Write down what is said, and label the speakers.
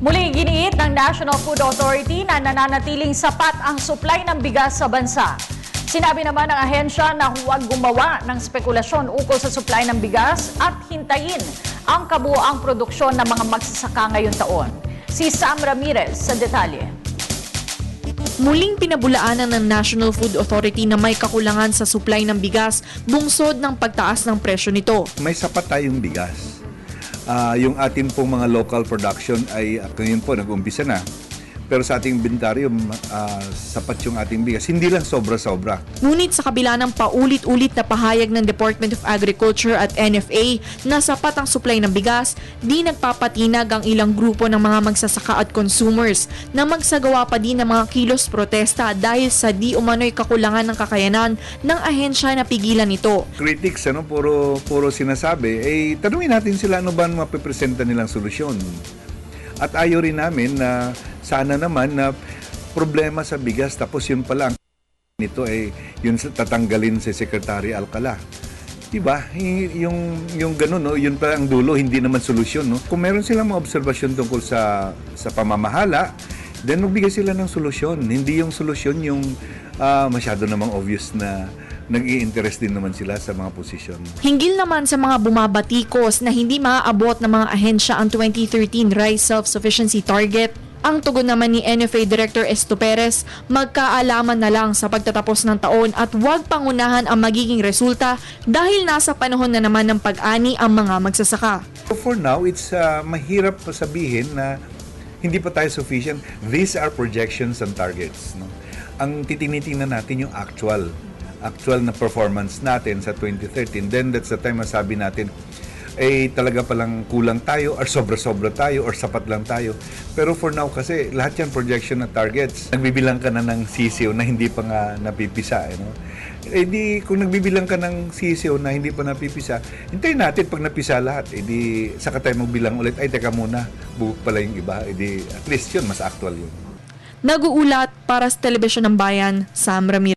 Speaker 1: Muli giniit ng National Food Authority na nananatiling sapat ang supply ng bigas sa bansa. Sinabi naman ng ahensya na huwag gumawa ng spekulasyon ukol sa supply ng bigas at hintayin ang kabuoang produksyon ng mga magsasaka ngayong taon. Si Sam Ramirez sa detalye.
Speaker 2: Muling pinabulaanan ng National Food Authority na may kakulangan sa supply ng bigas bungsod ng pagtaas ng presyo nito.
Speaker 3: May sapat tayong bigas. Yung ating pong mga local production ay ngayon po nag-umpisa na. Pero sa ating inventaryo, sapat yung ating bigas. Hindi lang sobra-sobra.
Speaker 2: Ngunit sa kabila ng paulit-ulit na pahayag ng Department of Agriculture at NFA na sapat ang supply ng bigas, di nagpapatinag ang ilang grupo ng mga magsasaka at consumers na magsagawa pa din ng mga kilos protesta dahil sa di umano'y kakulangan ng kakayanan ng ahensya na pigilan ito.
Speaker 3: Critics, puro sinasabi, tanungin natin sila ano ba ang mapipresenta nilang solusyon. At ayaw rin namin na sana naman na problema sa bigas tapos yun pala ang nito yun tatanggalin si Secretary Alcala. Diba? Yung ganun, no? Yun pa ang dulo, hindi naman solusyon. No? Kung meron silang mga obserbasyon tungkol sa pamamahala, then magbigay sila ng solusyon. Hindi yung solusyon yung masyado namang obvious na nag-i-interest din naman sila sa mga posisyon.
Speaker 2: Hinggil naman sa mga bumabatikos na hindi maaabot ng mga ahensya ang 2013 Rice Self-Sufficiency Target, ang tugon naman ni NFA Director Esto Perez, magkaalaman na lang sa pagtatapos ng taon at huwag pangunahan ang magiging resulta dahil nasa panahon na naman ng pag-ani ang mga magsasaka.
Speaker 3: So for now, it's mahirap sabihin na hindi pa tayo sufficient. These are projections and targets. No? Ang titinitingnan natin yung actual na performance natin sa 2013, then that's the time masabi natin talaga palang kulang tayo or sobra-sobra tayo or sapat lang tayo. Pero for now kasi lahat yan projection na targets. Nagbibilang ka na ng sisiw na hindi pa nga napipisa. Kung nagbibilang ka ng sisiw na hindi pa napipisa, hintayin natin pag napisa lahat. Saka tayo magbilang ulit, teka muna, bugok pala yung iba. At least yun, mas actual yun.
Speaker 2: Nag-uulat para sa Telebisyon ng Bayan, Sam Ramirez.